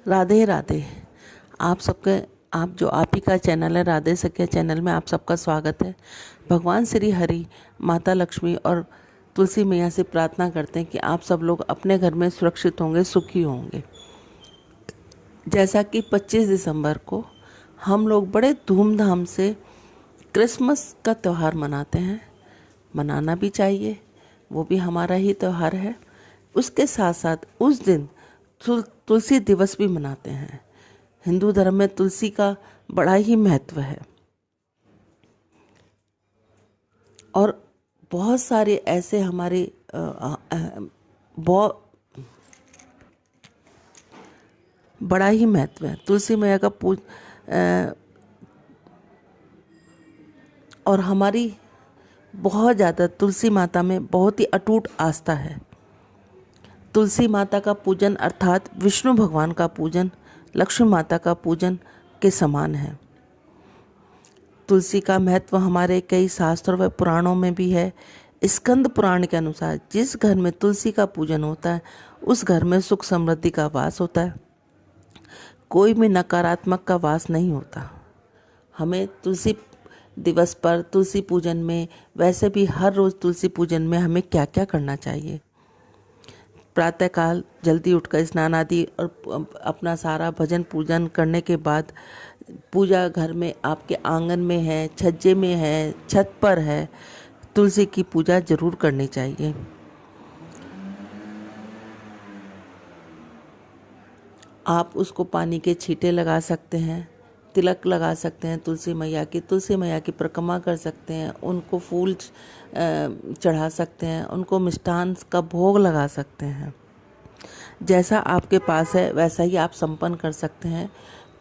राधे राधे। आप जो आप ही का चैनल है राधे सखिया चैनल में आप सबका स्वागत है। भगवान श्री हरि, माता लक्ष्मी और तुलसी मैया से प्रार्थना करते हैं कि आप सब लोग अपने घर में सुरक्षित होंगे, सुखी होंगे। जैसा कि 25 दिसंबर को हम लोग बड़े धूमधाम से क्रिसमस का त्यौहार मनाते हैं, मनाना भी चाहिए, वो भी हमारा ही त्यौहार है। उसके साथ साथ उस दिन तुलसी दिवस भी मनाते हैं। हिंदू धर्म में तुलसी का बड़ा ही महत्व है और बहुत सारे ऐसे हमारे बहुत बड़ा ही महत्व है तुलसी मैया का और हमारी बहुत ज़्यादा तुलसी माता में बहुत ही अटूट आस्था है। तुलसी माता का पूजन अर्थात विष्णु भगवान का पूजन लक्ष्मी माता का पूजन के समान है। तुलसी का महत्व हमारे कई शास्त्रों व पुराणों में भी है। स्कंद पुराण के अनुसार जिस घर में तुलसी का पूजन होता है उस घर में सुख समृद्धि का वास होता है, कोई भी नकारात्मक का वास नहीं होता। हमें तुलसी दिवस पर तुलसी पूजन में, वैसे भी हर रोज़ तुलसी पूजन में हमें क्या क्या करना चाहिए। प्रातःकाल जल्दी उठकर स्नान आदि और अपना सारा भजन पूजन करने के बाद पूजा घर में, आपके आंगन में है, छज्जे में है, छत पर है, तुलसी की पूजा जरूर करनी चाहिए। आप उसको पानी के छींटे लगा सकते हैं, तिलक लगा सकते हैं तुलसी मैया की परिक्रमा कर सकते हैं, उनको फूल चढ़ा सकते हैं, उनको मिष्ठान का भोग लगा सकते हैं। जैसा आपके पास है वैसा ही आप संपन्न कर सकते हैं।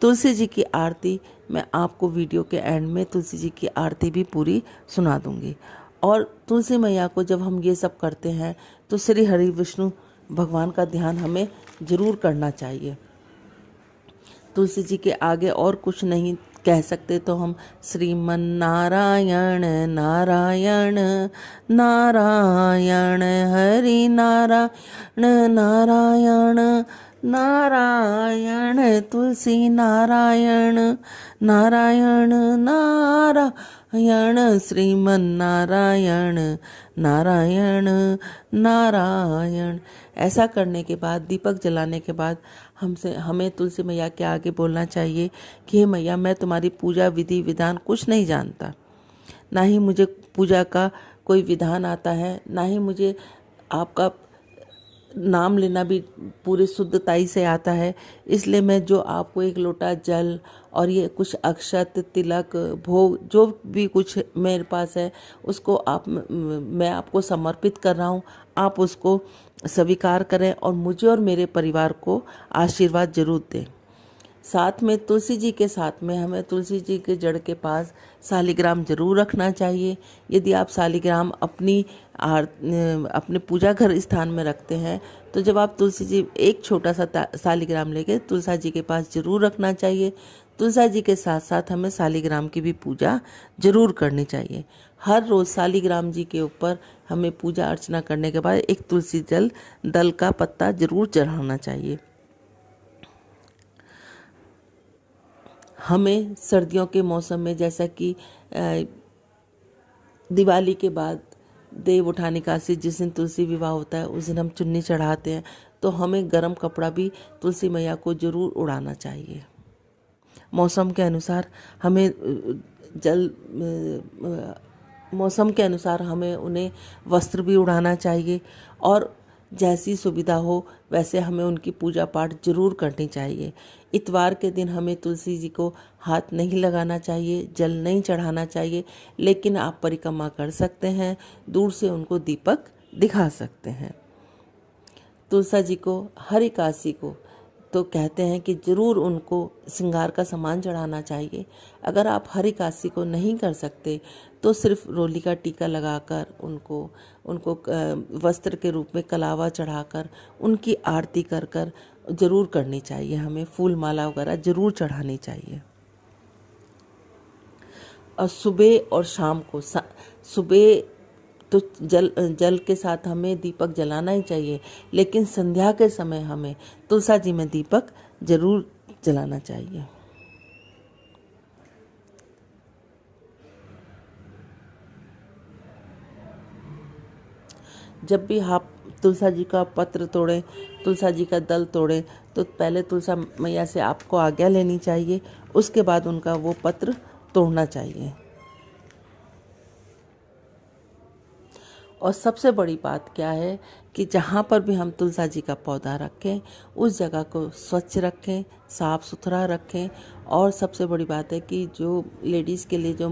तुलसी जी की आरती मैं आपको वीडियो के एंड में तुलसी जी की आरती भी पूरी सुना दूंगी। और तुलसी मैया को जब हम ये सब करते हैं तो श्री हरि विष्णु भगवान का ध्यान हमें जरूर करना चाहिए। तुलसी जी के आगे और कुछ नहीं कह सकते तो हम श्रीमन नारायण नारायण नारायण हरि नारायण नारायण नारायण तुलसी नारायण नारायण नारायण श्रीमन नारायण नारायण नारायण। ऐसा करने के बाद, दीपक जलाने के बाद हमें तुलसी मैया के आगे बोलना चाहिए कि हे मैया, मैं तुम्हारी पूजा विधि विधान कुछ नहीं जानता, ना ही मुझे पूजा का कोई विधान आता है, ना ही मुझे आपका नाम लेना भी पूरी शुद्धताई से आता है। इसलिए मैं जो आपको एक लोटा जल और ये कुछ अक्षत, तिलक, भोग, जो भी कुछ मेरे पास है उसको मैं आपको समर्पित कर रहा हूँ। आप उसको स्वीकार करें और मुझे और मेरे परिवार को आशीर्वाद जरूर दें। साथ में तुलसी जी के साथ में हमें तुलसी जी के जड़ के पास शालिग्राम जरूर रखना चाहिए। यदि आप शालिग्राम अपने पूजा घर स्थान में रखते हैं तो जब आप तुलसी जी, एक छोटा सा शालिग्राम लेके तुलसी जी के पास जरूर रखना चाहिए। तुलसी जी के साथ साथ हमें शालिग्राम की भी पूजा जरूर करनी चाहिए। हर रोज़ शालिग्राम जी के ऊपर हमें पूजा अर्चना करने के बाद एक तुलसी दल का पत्ता जरूर चढ़ाना चाहिए। हमें सर्दियों के मौसम में, जैसा कि दिवाली के बाद देव उठानी काशी, जिस दिन तुलसी विवाह होता है उस दिन हम चुन्नी चढ़ाते हैं, तो हमें गर्म कपड़ा भी तुलसी मैया को जरूर उड़ाना चाहिए। मौसम के अनुसार हमें उन्हें वस्त्र भी उड़ाना चाहिए और जैसी सुविधा हो वैसे हमें उनकी पूजा पाठ जरूर करनी चाहिए। इतवार के दिन हमें तुलसी जी को हाथ नहीं लगाना चाहिए, जल नहीं चढ़ाना चाहिए, लेकिन आप परिक्रमा कर सकते हैं, दूर से उनको दीपक दिखा सकते हैं। तुलसी जी को, हरि काशी को तो कहते हैं कि जरूर उनको श्रृंगार का सामान चढ़ाना चाहिए। अगर आप हरि काशी को नहीं कर सकते तो सिर्फ रोली का टीका लगाकर उनको वस्त्र के रूप में कलावा चढ़ाकर उनकी आरती कर जरूर करनी चाहिए। हमें फूल माला वगैरह जरूर चढ़ानी चाहिए। और सुबह और शाम को, सुबह तो जल के साथ हमें दीपक जलाना ही चाहिए, लेकिन संध्या के समय हमें तुलसी जी में दीपक जरूर जलाना चाहिए। जब भी आप तुलसा जी का पत्र तोड़ें, तुलसा जी का दल तोड़ें, तो पहले तुलसा मैया से आपको आज्ञा लेनी चाहिए, उसके बाद उनका वो पत्र तोड़ना चाहिए। और सबसे बड़ी बात क्या है कि जहाँ पर भी हम तुलसा जी का पौधा रखें, उस जगह को स्वच्छ रखें, साफ सुथरा रखें। और सबसे बड़ी बात है कि जो लेडीज़ के लिए जो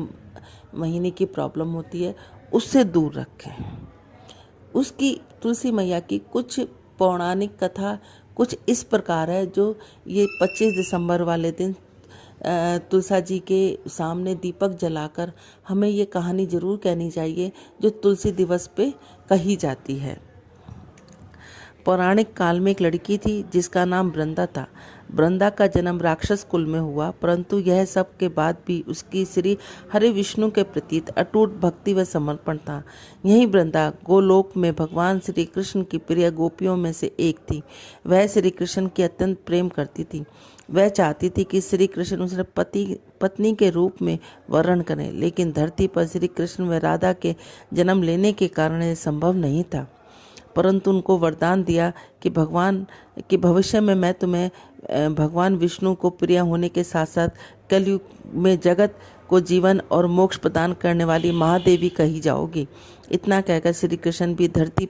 महीने की प्रॉब्लम होती है, उससे दूर रखें। उसकी तुलसी मैया की कुछ पौराणिक कथा कुछ इस प्रकार है, जो ये 25 दिसंबर वाले दिन तुलसा जी के सामने दीपक जलाकर हमें ये कहानी ज़रूर कहनी चाहिए, जो तुलसी दिवस पे कही जाती है। पौराणिक काल में एक लड़की थी जिसका नाम वृंदा था। वृंदा का जन्म राक्षस कुल में हुआ, परंतु यह सब के बाद भी उसकी श्री हरि विष्णु के प्रति अटूट भक्ति व समर्पण था। यही वृंदा गोलोक में भगवान श्री कृष्ण की प्रिय गोपियों में से एक थी। वह श्री कृष्ण की अत्यंत प्रेम करती थी। वह चाहती थी कि श्री कृष्ण उसे पत्नी के रूप में वर्ण करें, लेकिन धरती पर श्री कृष्ण व राधा के जन्म लेने के कारण यह संभव नहीं था। परंतु उनको वरदान दिया कि भविष्य में मैं तुम्हें भगवान विष्णु को प्रिय होने के साथ साथ कलयुग में जगत को जीवन और मोक्ष प्रदान करने वाली महादेवी कही जाओगी। इतना कहकर श्री कृष्ण भी धरती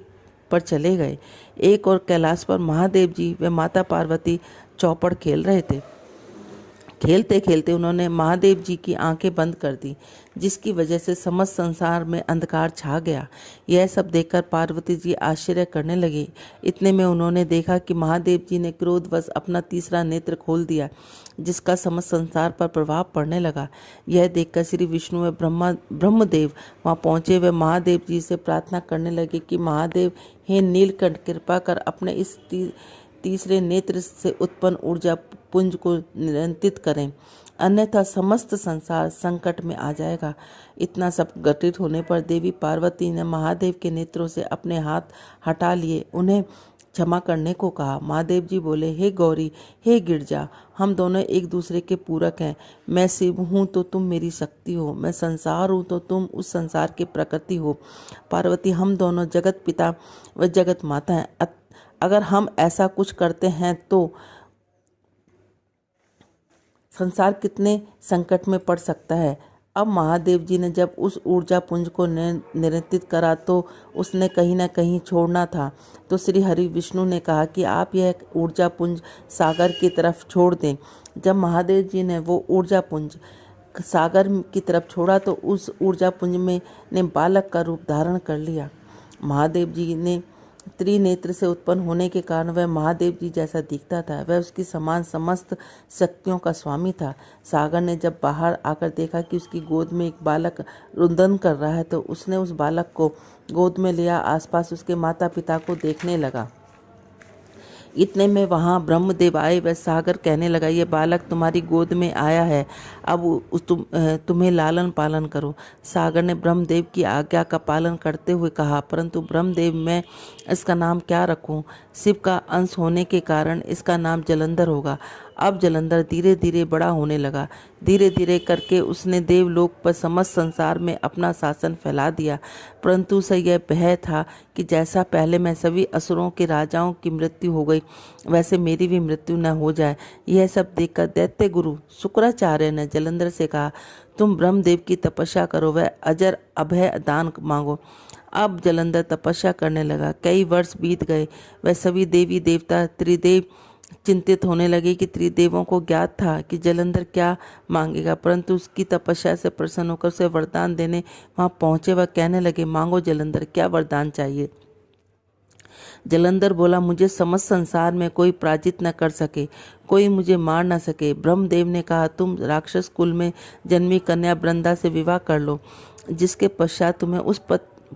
पर चले गए। एक और कैलाश पर महादेव जी व माता पार्वती चौपड़ खेल रहे थे। खेलते खेलते उन्होंने महादेव जी की आंखें बंद कर दी, जिसकी वजह से समस्त संसार में अंधकार छा गया। यह सब देखकर पार्वती जी आश्चर्य करने लगी। इतने में उन्होंने देखा कि महादेव जी ने क्रोधवश अपना तीसरा नेत्र खोल दिया, जिसका समस्त संसार पर प्रभाव पड़ने लगा। यह देखकर श्री विष्णु व ब्रह्मदेव वहाँ पहुँचे। वे महादेव जी से प्रार्थना करने लगे कि महादेव, हे नीलकंठ, कृपा कर अपने इस तीसरे नेत्र से उत्पन्न ऊर्जा पुंज को नियंत्रित करें, अन्यथा समस्त संसार संकट में आ जाएगा। इतना सब घटित होने पर देवी पार्वती ने महादेव के नेत्रों से अपने हाथ हटा लिए, उन्हें क्षमा करने को कहा। महादेव जी बोले, हे गौरी, हे गिरजा, हम दोनों एक दूसरे के पूरक हैं। मैं शिव हूँ तो तुम मेरी शक्ति हो, मैं संसार हूँ तो तुम उस संसार की प्रकृति हो। पार्वती, हम दोनों जगत पिता व जगत माता हैं। अगर हम ऐसा कुछ करते हैं तो संसार कितने संकट में पड़ सकता है। अब महादेव जी ने जब उस ऊर्जा पुंज को नियंत्रित करा तो उसने कहीं ना कहीं छोड़ना था। तो श्री हरि विष्णु ने कहा कि आप यह ऊर्जा पुंज सागर की तरफ छोड़ दें। जब महादेव जी ने वो ऊर्जा पुंज सागर की तरफ छोड़ा तो उस ऊर्जा पुंज में ने बालक का रूप धारण कर लिया। महादेव जी ने त्रिनेत्र से उत्पन्न होने के कारण वह महादेव जी जैसा दिखता था। वह उसकी समान समस्त शक्तियों का स्वामी था। सागर ने जब बाहर आकर देखा कि उसकी गोद में एक बालक रुदन कर रहा है, तो उसने उस बालक को गोद में लिया, आसपास उसके माता पिता को देखने लगा। इतने में वहाँ ब्रह्मदेव आए। वह सागर कहने लगा, ये बालक तुम्हारी गोद में आया है, अब तुम्हें लालन पालन करो। सागर ने ब्रह्मदेव की आज्ञा का पालन करते हुए कहा, परंतु ब्रह्मदेव, मैं इसका नाम क्या रखूं? शिव का अंश होने के कारण इसका नाम जलंधर होगा। अब जलंधर धीरे धीरे बड़ा होने लगा। धीरे धीरे करके उसने देवलोक पर समस्त संसार में अपना शासन फैला दिया। परंतु उसे यह भय था कि जैसा पहले मैं सभी असुरों के राजाओं की मृत्यु हो गई, वैसे मेरी भी मृत्यु न हो जाए। यह सब देखकर दैत्य गुरु शुक्राचार्य ने जलंधर से कहा, तुम ब्रह्मदेव की तपस्या करो, वह अजर अभय दान मांगो। अब जलंधर तपस्या करने लगा। कई वर्ष बीत गए। वह सभी देवी देवता त्रिदेव चिंतित होने लगे कि त्रिदेवों को ज्ञात था कि जलंधर क्या मांगेगा, परंतु उसकी तपस्या से प्रसन्न होकर उसे वरदान देने वहां पहुंचे। वह कहने लगे, मांगो जलंधर, क्या वरदान चाहिए? जलंधर बोला, मुझे समस्त संसार में कोई पराजित न कर सके, कोई मुझे मार न सके। ब्रह्मदेव ने कहा, तुम राक्षस कुल में जन्मी कन्या वृंदा से विवाह कर लो, जिसके पश्चात तुम्हें उस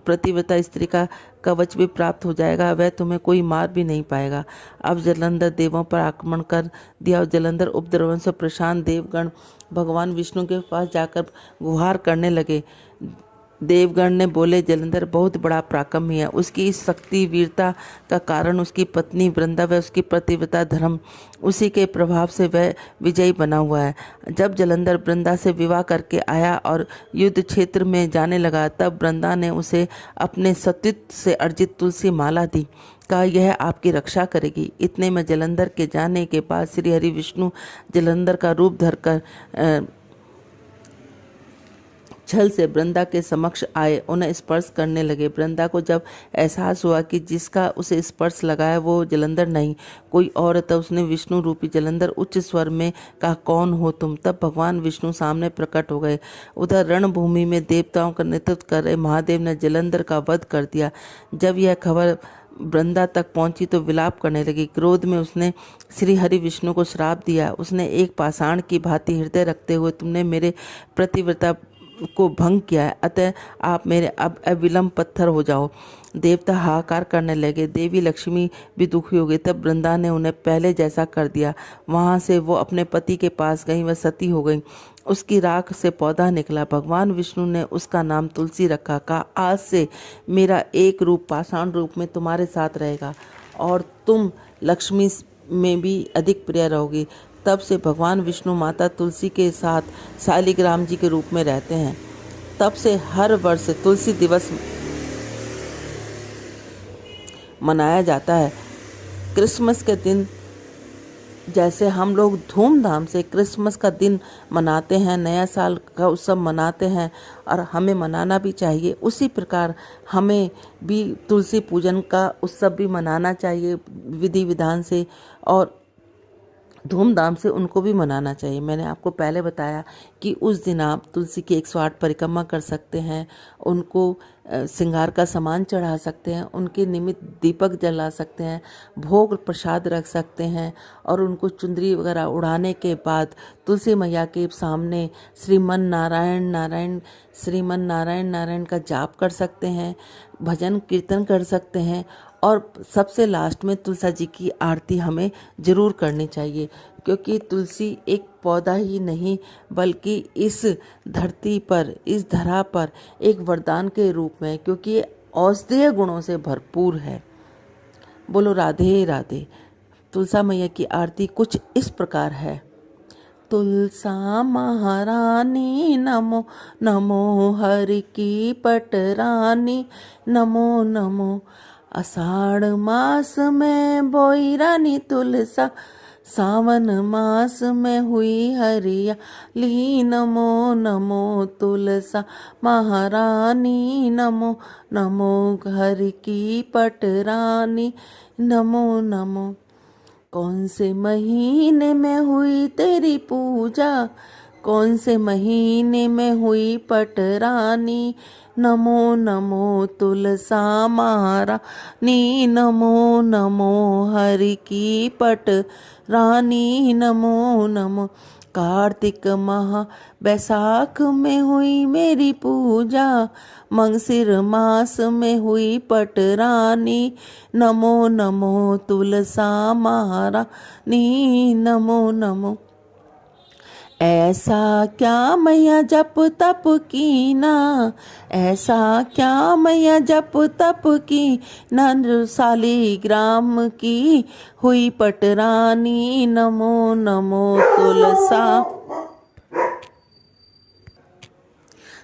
प्रतिव्रता स्त्री का कवच भी प्राप्त हो जाएगा, वह तुम्हें कोई मार भी नहीं पाएगा। अब जलंधर देवों पर आक्रमण कर दिया और जलंधर उपद्रवन से परेशान देवगण भगवान विष्णु के पास जाकर गुहार करने लगे। देवगण ने बोले, जलंधर बहुत बड़ा पराक्रमी है। उसकी इस शक्ति वीरता का कारण उसकी पत्नी वृंदा व उसकी पतिव्रता धर्म, उसी के प्रभाव से वह विजयी बना हुआ है। जब जलंधर वृंदा से विवाह करके आया और युद्ध क्षेत्र में जाने लगा, तब वृंदा ने उसे अपने सतीत्व से अर्जित तुलसी माला दी। कहा, यह आपकी रक्षा करेगी। इतने में जलंधर के जाने के बाद श्री हरि विष्णु जलंधर का रूप धरकर छल से वृंदा के समक्ष आए, उन्हें स्पर्श करने लगे। वृंदा को जब एहसास हुआ कि जिसका उसे स्पर्श लगाया वो जलंधर नहीं कोई और है, तब उसने विष्णु रूपी जलंधर उच्च स्वर में कहा, कौन हो तुम? तब भगवान विष्णु सामने प्रकट हो गए। उधर रणभूमि में देवताओं का नेतृत्व कर रहे महादेव ने जलंधर का वध कर दिया। जब यह खबर वृंदा तक पहुंची तो विलाप करने लगी। क्रोध में उसने श्री हरि विष्णु को श्राप दिया। उसने एक पाषाण की भांति हृदय रखते हुए, तुमने मेरे प्रतिव्रता को भंग किया है, अतः आप मेरे अब अविलंब पत्थर हो जाओ। देवता हाहाकार करने लगे। देवी लक्ष्मी भी दुखी हो गई। तब वृंदा ने उन्हें पहले जैसा कर दिया। वहां से वो अपने पति के पास गई, वह सती हो गई। उसकी राख से पौधा निकला। भगवान विष्णु ने उसका नाम तुलसी रखा। कहा, आज से मेरा एक रूप पाषाण रूप में तुम्हारे साथ रहेगा और तुम लक्ष्मी में भी अधिक प्रिय रहोगी। तब से भगवान विष्णु माता तुलसी के साथ शालिग्राम जी के रूप में रहते हैं। तब से हर वर्ष तुलसी दिवस मनाया जाता है। क्रिसमस के दिन जैसे हम लोग धूमधाम से क्रिसमस का दिन मनाते हैं, नया साल का उत्सव मनाते हैं और हमें मनाना भी चाहिए, उसी प्रकार हमें भी तुलसी पूजन का उत्सव भी मनाना चाहिए विधि विधान से और धूमधाम से उनको भी मनाना चाहिए। मैंने आपको पहले बताया कि उस दिन आप तुलसी की 108 परिक्रमा कर सकते हैं, उनको श्रृंगार का सामान चढ़ा सकते हैं, उनके निमित्त दीपक जला सकते हैं, भोग प्रसाद रख सकते हैं और उनको चुंदरी वगैरह उड़ाने के बाद तुलसी मैया के सामने श्रीमन नारायण नारायण श्रीमन नारायण नारायण का जाप कर सकते हैं, भजन कीर्तन कर सकते हैं और सबसे लास्ट में तुलसी जी की आरती हमें ज़रूर करनी चाहिए, क्योंकि तुलसी एक पौधा ही नहीं बल्कि इस धरती पर, इस धरा पर एक वरदान के रूप में, क्योंकि ये औषधीय गुणों से भरपूर है। बोलो राधे राधे। तुलसा मैया की आरती कुछ इस प्रकार है। तुलसा महारानी नमो नमो, हरि की पटरानी नमो नमो। आषाढ़ मास में बोई रानी तुलसा, सावन मास में हुई हरियाली नमो नमो। तुलसा महारानी नमो नमो, हरि की पटरानी नमो नमो। कौन से महीने में हुई तेरी पूजा, कौन से महीने में हुई पटरानी नमो नमो। तुलसा महारानी नमो नमो, हरि की पटरानी नमो नमो। कार्तिक माह बैसाख में हुई मेरी पूजा, मंगसिर मास में हुई पटरानी नमो नमो। तुलसा महारानी नमो नमो। ऐसा क्या मैया जप तप कीना, ऐसा क्या मैया जप तप की, शालिग्राम की हुई पटरानी नमो नमो। तुलसा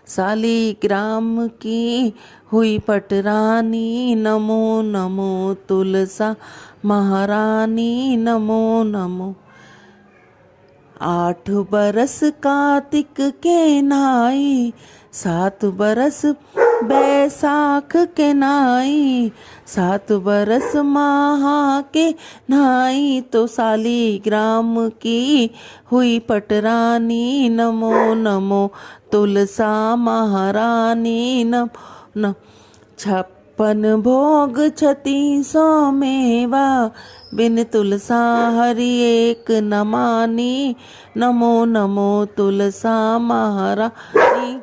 शालिग्राम की हुई पटरानी नमो नमो। तुलसा महारानी नमो नमो। 8 बरस कार्तिक के नाई, 7 बरस बैसाख के नाई, 7 बरस माह के नाई, तो शालिग्राम की हुई पटरानी नमो नमो। तुलसा महारानी नमो नमो। 56 भोग 3600 मेवा, बिन तुलसा हरि एक न मानी नमो नमो। तुलसा महारानी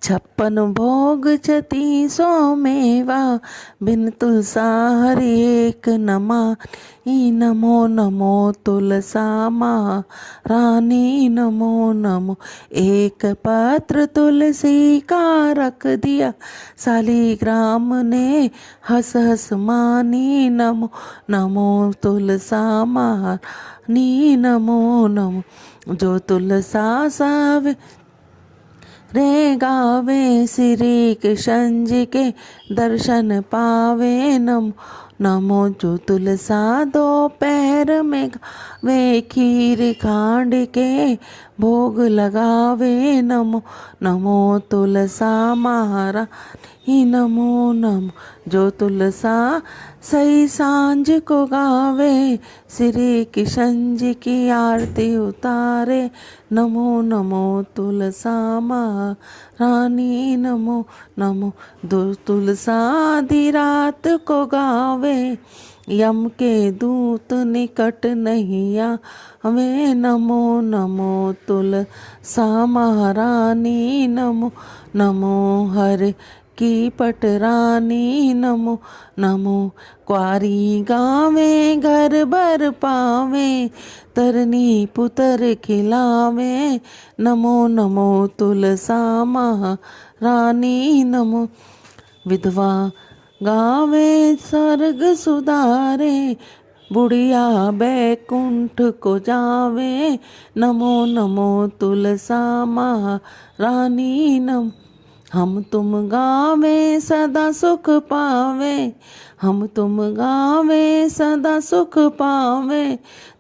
छप्पन भोग 36 मेवा, बिन तुलसा हरि एक नमा। नमो नमो तुलसा महारानी, नमो नमो। एक पत्र तुलसी का रख दिया, शालिग्राम ने हंस हंस मानी। नमो नमो तुलसा महारानी, नमो नमो। जो तुलसा सावे रे गावे, श्री कृष्ण जी के दर्शन पावे। नमो नमो। जो तुलसा दोपहर में गावे, खीर खांड के भोग लगावे। नमो नमो तुलसा महारानी, नमो नमो। जो तुलसा सही सांझ को गावे, श्री कृष्ण जी की आरती उतारे। नमो नमो तुलसा महारानी, नमो नमो। दो तुलसा आधी रात को गावे, यम के दूत निकट नहीं आवे। नमो नमो तुलसा महारानी, नमो नमो। हर की पटरानी, नमो नमो। क्वारी गावे घर भर पावे, तरनी पुत्र खिलावे। नमो नमो तुलसा महारानी, नमो। विधवा गावे स्वर्ग सुधारे, बुढ़िया बैकुंठ को जावे। नमो नमो तुलसा महारानी, नमो। हम तुम गावे सदा सुख पावे, हम तुम गावे सदा सुख पावे।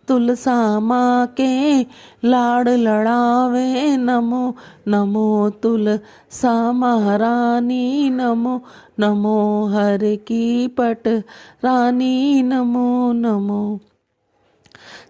तुलसा माँ के लाड़ लड़ावे। नमो नमो तुलसा महारानी, नमो नमो। हर की पट रानी, नमो नमो।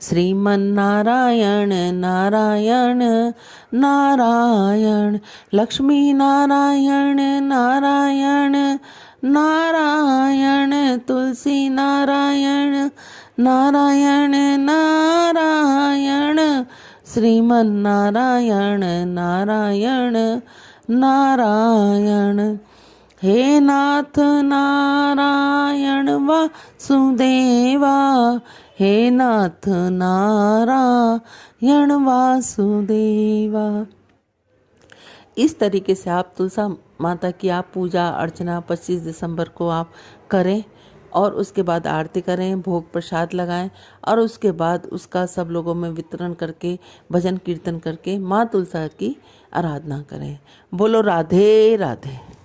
श्रीमन नारायण नारायण नारायण, लक्ष्मी नारायण नारायण नारायण, तुलसी नारायण नारायण नारायण, श्रीमन नारायण नारायण नारायण। हे नाथ नारायण वासुदेवा, हे नाथ नारायण वासुदेवा। इस तरीके से आप तुलसा माता की आप पूजा अर्चना 25 दिसंबर को आप करें और उसके बाद आरती करें, भोग प्रसाद लगाएं और उसके बाद उसका सब लोगों में वितरण करके भजन कीर्तन करके माँ तुलसा की आराधना करें। बोलो राधे राधे।